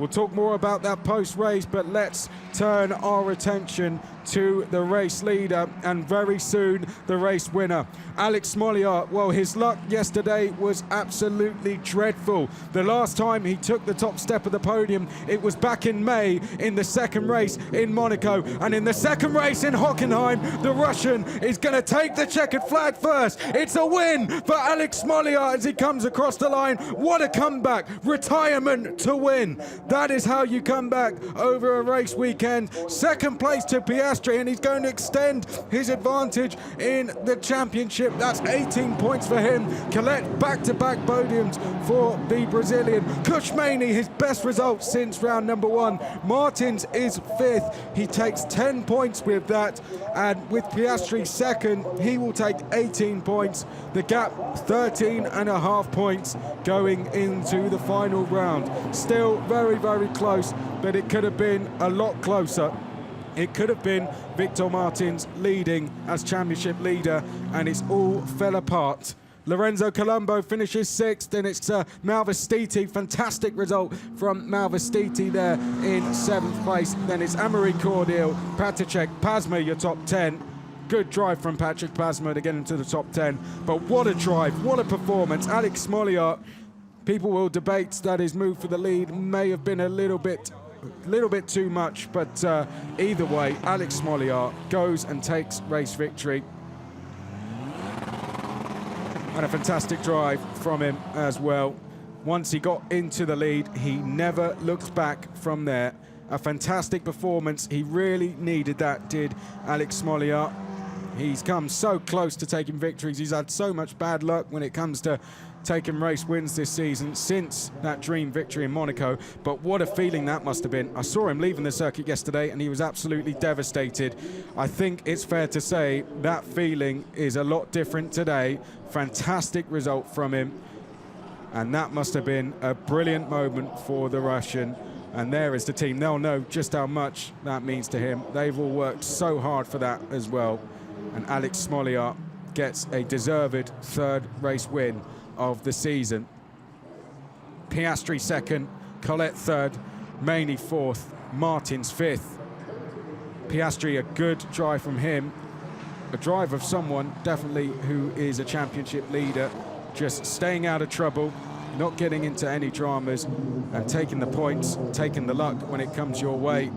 We'll talk more about that post-race, but let's turn our attention to the race leader and very soon the race winner. Alex Smalley, well, his luck yesterday was absolutely dreadful. The last time he took the top step of the podium, it was back in May in the second race in Monaco. And in the second race in Hockenheim, the Russian is going to take the checkered flag first. It's a win for Alex Smalley as he comes across the line. What a comeback. Retirement to win. That is how you come back over a race weekend. Second place to Piastri, and he's going to extend his advantage in the championship. That's 18 points for him. Colette, back-to-back podiums for the Brazilian. Kushmani, his best result since round number 1. Martins is 5th. He takes 10 points with that, and with Piastri second, he will take 18 points. The gap, 13.5 points going into the final round. Still very, very close, but it could have been a lot closer. It could have been Victor Martins leading as championship leader, and it's all fell apart. Lorenzo Colombo finishes 6th, and it's Malvestiti. Fantastic result from Malvestiti there in 7th place. Then it's Amaury Cordial, Patricek, Pasma, your top 10. Good drive from Patrick Pasma to get into the top 10. But what a drive, what a performance. Alex Smalley, people will debate that his move for the lead may have been a little bit too much, but either way, Alex Smalley goes and takes race victory. And a fantastic drive from him as well. Once he got into the lead, he never looked back from there. A fantastic performance. He really needed that, did Alex Smalley. He's come so close to taking victories. He's had so much bad luck when it comes to taking race wins this season since that dream victory in Monaco. But what a feeling that must have been. I saw him leaving the circuit yesterday and he was absolutely devastated. I think it's fair to say that feeling is a lot different today. Fantastic result from him. And that must have been a brilliant moment for the Russian. And there is the team. They'll know just how much that means to him. They've all worked so hard for that as well. And Alex Smalley gets a deserved 3rd race win of the season. Piastri 2nd, Colette 3rd, Maini 4th, Martins 5th. Piastri, a good drive from him. A drive of someone definitely who is a championship leader, just staying out of trouble, not getting into any dramas, and taking the points, taking the luck when it comes your way.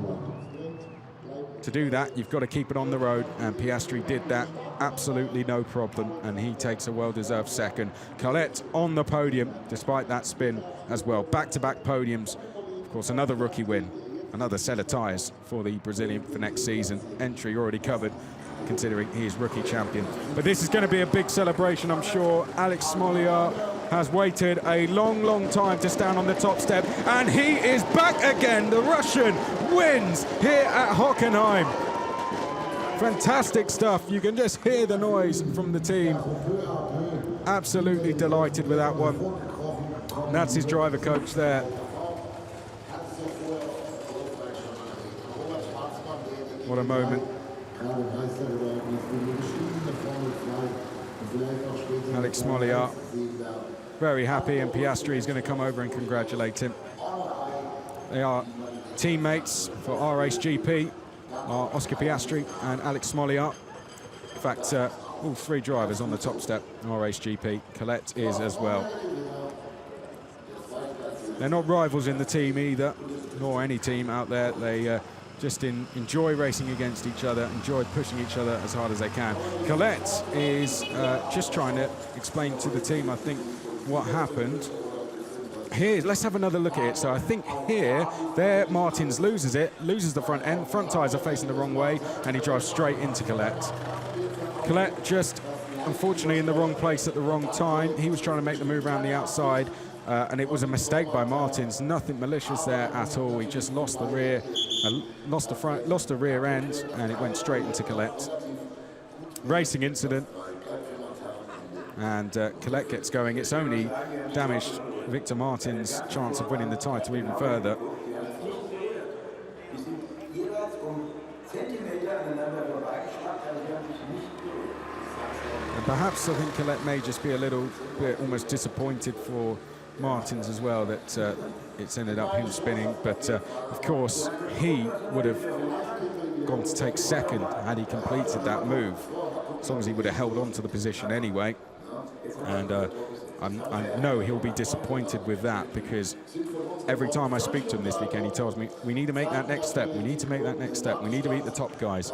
To do that, you've got to keep it on the road, and Piastri did that absolutely no problem, and he takes a well-deserved 2nd. Colette on the podium, despite that spin as well. Back-to-back podiums. Of course, another rookie win, another set of tyres for the Brazilian for next season. Entry already covered, considering he is rookie champion. But this is going to be a big celebration, I'm sure. Alex Smalley has waited a long, long time to stand on the top step, and he is back again. The Russian wins here at Hockenheim. Fantastic stuff. You can just hear the noise from the team. Absolutely delighted with that one. And that's his driver coach there. What a moment. Alex Smalley very happy, and Piastri is going to come over and congratulate him. They are teammates for RHGP, Oscar Piastri and Alex Smalley. In fact, all 3 drivers on the top step, RHGP. Colette is as well. They're not rivals in the team either, nor any team out there. They just enjoy racing against each other, enjoy pushing each other as hard as they can. Colette is just trying to explain to the team, I think, what happened. Here, let's have another look at it. So I think here, there, Martins loses it, loses the front end. Front tyres are facing the wrong way, and he drives straight into Colette. Colette just, unfortunately, in the wrong place at the wrong time. He was trying to make the move around the outside, and it was a mistake by Martins. Nothing malicious there at all. He just lost the rear, lost the front, lost the rear end, and it went straight into Colette. Racing incident. And Colette gets going. It's only damaged Victor Martins' chance of winning the title even further. And perhaps I think Colette may just be a little bit almost disappointed for Martins as well that it's ended up him spinning, but of course he would have gone to take second had he completed that move, as long as he would have held on to the position anyway. And I know he'll be disappointed with that, because every time I speak to him this weekend, he tells me, we need to make that next step, we need to make that next step, we need to beat the top guys.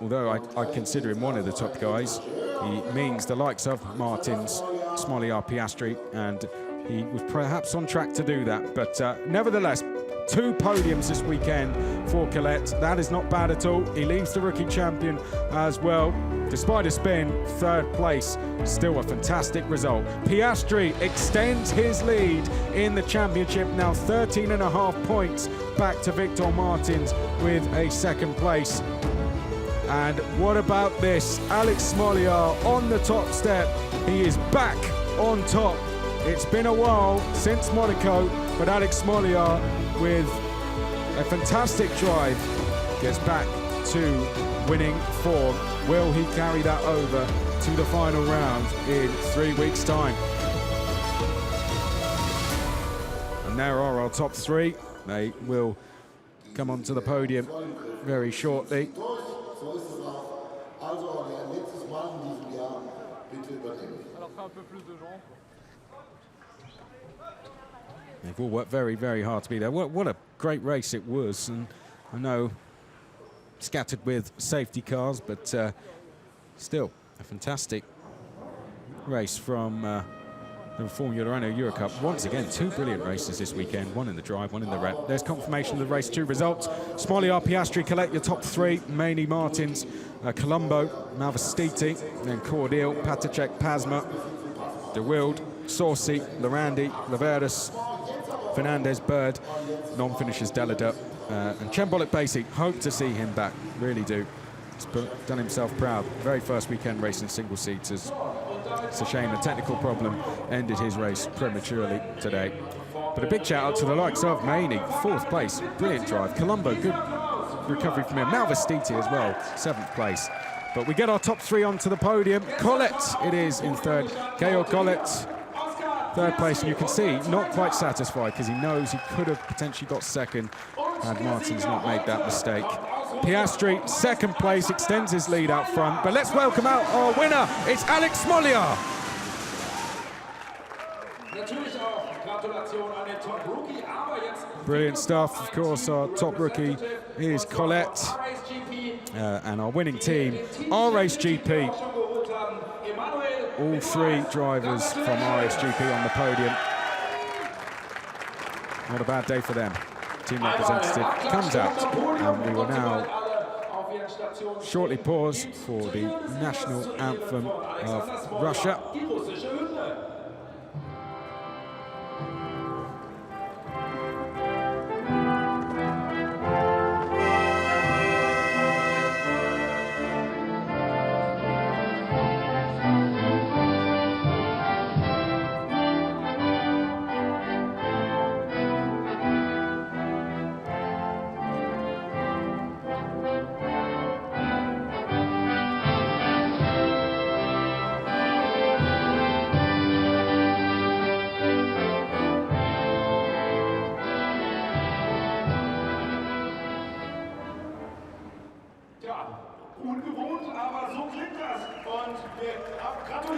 Although I consider him one of the top guys, he means the likes of Martins, Smalley, Piastri, and he was perhaps on track to do that. But nevertheless, 2 podiums this weekend for Colette. That is not bad at all. He leaves the rookie champion as well. Despite a spin, 3rd place, still a fantastic result. Piastri extends his lead in the championship, now 13.5 points back to Victor Martins with a 2nd place. And what about this? Alex Smalley on the top step. He is back on top. It's been a while since Monaco, but Alex Smalley with a fantastic drive gets back to winning form. Will he carry that over to the final round in 3 weeks' time? And there are our top 3. They will come onto the podium very shortly. They've all worked very, very hard to be there. What a great race it was. And I know scattered with safety cars, but still a fantastic race from the Formula Renault Eurocup. Once again, 2 brilliant races this weekend, one in the drive, one in the rep. There's confirmation of the race 2 results. Smalley, Piastri, collect your top 3, mainly Martins, Colombo, Malvestiti, then Cordial, Patacek, Pasma, De Wilde, Saucy, Lorandi, Laveras, Fernandez, Bird, non-finishers Delada, and Chembolik Basic. Hope to see him back, really do. He's done himself proud. Very first weekend racing single seaters. It's a shame the technical problem ended his race prematurely today. But a big shout out to the likes of Maney, 4th place, brilliant drive. Colombo, good recovery from him. Malvestiti as well, 7th place. But we get our top 3 onto the podium. Colette, it is in 3rd. Georg Colette, 3rd place, and you can see not quite satisfied, because he knows he could have potentially got 2nd had Martins not made that mistake. Piastri, 2nd place, extends his lead out front. But let's welcome out our winner. It's Alex Smalley. Brilliant stuff. Of course, our top rookie is Colette. And our winning team, RSGP. All 3 drivers from RSGP on the podium. Not a bad day for them. Team representative comes out, and we will now shortly pause for the national anthem of Russia.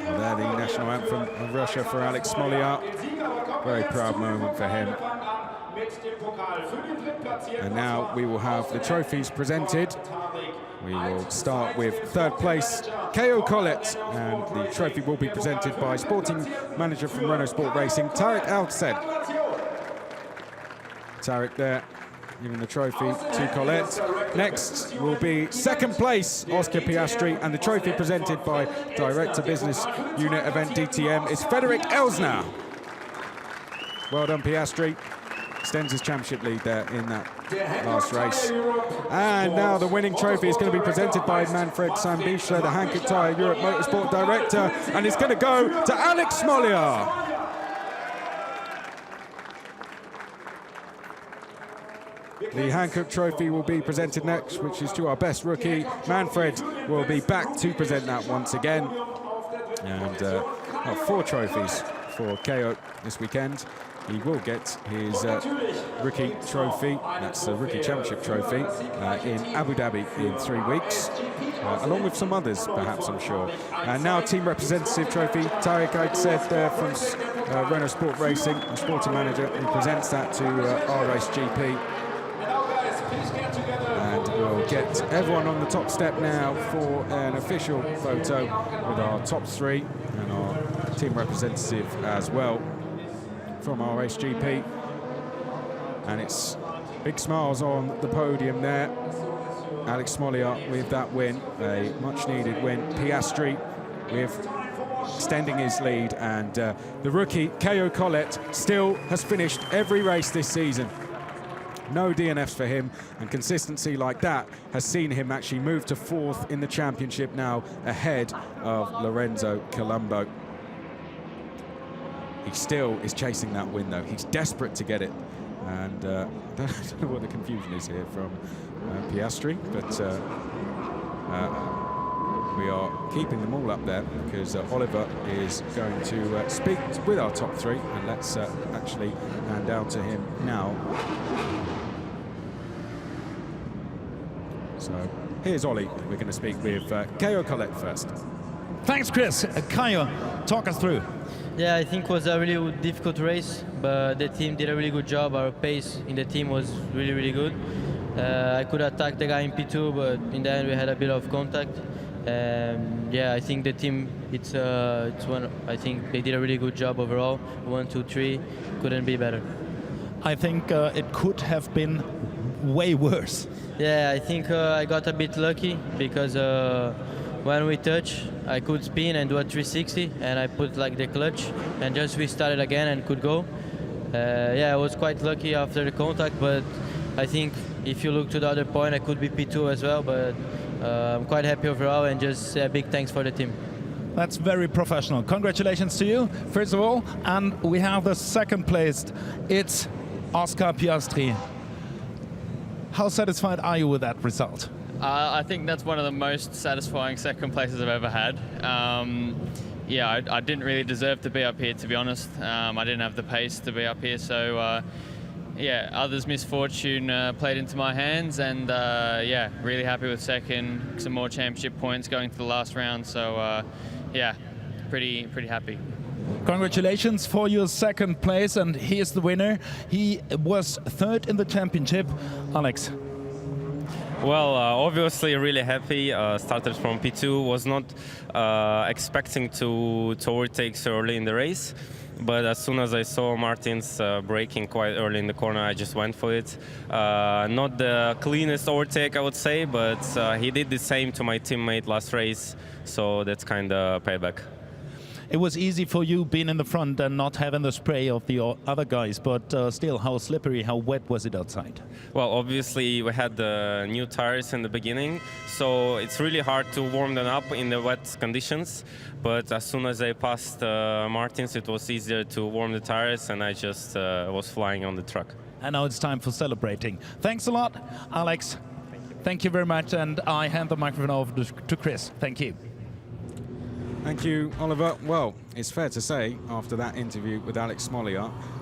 There, the national anthem of Russia for Alex Smalley. Very proud moment for him. And now we will have the trophies presented. We will start with 3rd place, Georg Colette, and the trophy will be presented by sporting manager from Renault Sport Racing, Tarek Al-Said. Tarek there, giving the trophy to Colette. Next will be 2nd place, Oscar Piastri, and the trophy presented by Director Business Unit Event DTM is Frederick Elsner. Well done, Piastri. Extends his championship lead there in that last race. And now the winning trophy is going to be presented by Manfred Sambischer, the Hankook Tire Europe Motorsport Director, and it's going to go to Alex Smalley. The Hankook Trophy will be presented next, which is to our best rookie. Manfred will be back to present that once again. And 4 trophies for Georg this weekend, he will get his rookie trophy. That's the Rookie Championship trophy in Abu Dhabi in 3 weeks, along with some others, perhaps, I'm sure. And now Team Representative trophy. Tarek, I said from Renault Sport Racing, the sporting manager, who presents that to RSGP. And we'll get everyone on the top step now for an official photo with our top 3 and our team representative as well from RSGP. And it's big smiles on the podium there. Alex Smalley with that win, a much-needed win. Piastri with extending his lead, and the rookie, Caio Collet, still has finished every race this season. No DNFs for him, and consistency like that has seen him actually move to 4th in the championship now, ahead of Lorenzo Colombo. He still is chasing that win, though. He's desperate to get it. And I don't know what the confusion is here from Piastri, but we are keeping them all up there because Oliver is going to speak with our top 3, and let's actually hand down to him now. So here's Ollie. We're going to speak with Caio Collet first. Thanks, Chris. Caio, talk us through. Yeah, I think it was a really difficult race, but the team did a really good job. Our pace in the team was really, really good. I could attack the guy in P2, but in the end we had a bit of contact. Yeah, I think the team, it's one. I think they did a really good job overall. 1, 2, 3, couldn't be better. I think it could have been way worse. Yeah, I think I got a bit lucky because when we touch, I could spin and do a 360, and I put like the clutch and just restarted again and could go. Yeah, I was quite lucky after the contact, but I think if you look to the other point, I could be P2 as well, but I'm quite happy overall, and just a big thanks for the team. That's very professional. Congratulations to you, first of all. And we have the second placed. It's Oscar Piastri. How satisfied are you with that result? I think that's one of the most satisfying second places I've ever had. Yeah, I didn't really deserve to be up here, to be honest. I didn't have the pace to be up here, so yeah, others' misfortune played into my hands, and yeah, really happy with second. Some more championship points going to the last round, so yeah, pretty happy. Congratulations for your second place, and here's the winner. He was 3rd in the championship. Alex. Well, obviously really happy. Started from P2, was not expecting to overtake so early in the race. But as soon as I saw Martins braking quite early in the corner, I just went for it. Not the cleanest overtake, I would say, but he did the same to my teammate last race, so that's kind of payback. It was easy for you being in the front and not having the spray of the other guys, but still, how slippery, how wet was it outside? Well, obviously we had the new tires in the beginning, so it's really hard to warm them up in the wet conditions. But as soon as I passed Martins, it was easier to warm the tires, and I just was flying on the truck. And now it's time for celebrating. Thanks a lot, Alex. Thank you very much, and I hand the microphone over to Chris. Thank you. Thank you, Oliver. Well, it's fair to say, after that interview with Alex Smalley,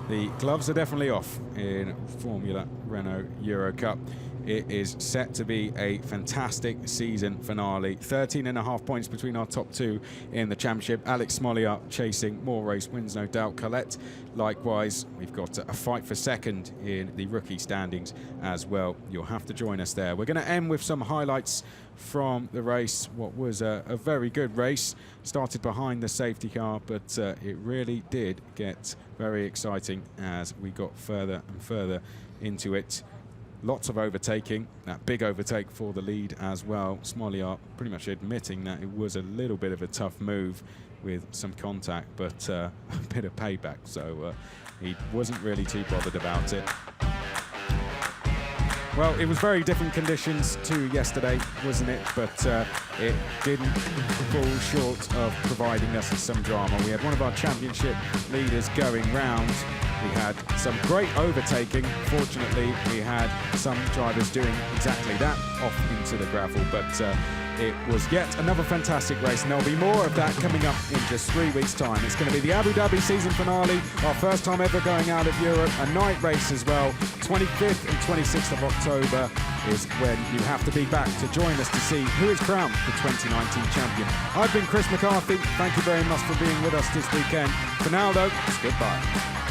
the gloves are definitely off in Formula Renault Eurocup. It is set to be a fantastic season finale. 13.5 points between our top 2 in the championship. Alex Smalley chasing more race wins, no doubt. Collet, likewise. We've got a fight for second in the rookie standings as well. You'll have to join us there. We're going to end with some highlights from the race. What was a very good race. Started behind the safety car, but it really did get very exciting as we got further and further into it. Lots of overtaking, that big overtake for the lead as well. Smalley pretty much admitting that it was a little bit of a tough move with some contact, but a bit of payback, so he wasn't really too bothered about it. Well, it was very different conditions to yesterday, wasn't it? But it didn't fall short of providing us with some drama. We had one of our championship leaders going round We had some great overtaking. Fortunately, we had some drivers doing exactly that off into the gravel, but it was yet another fantastic race, and there'll be more of that coming up in just 3 weeks' time. It's going to be the Abu Dhabi season finale, our first time ever going out of Europe, a night race as well. 25th and 26th of October is when you have to be back to join us to see who is crowned the 2019 champion. I've been Chris McCarthy. Thank you very much for being with us this weekend. For now, though, it's goodbye.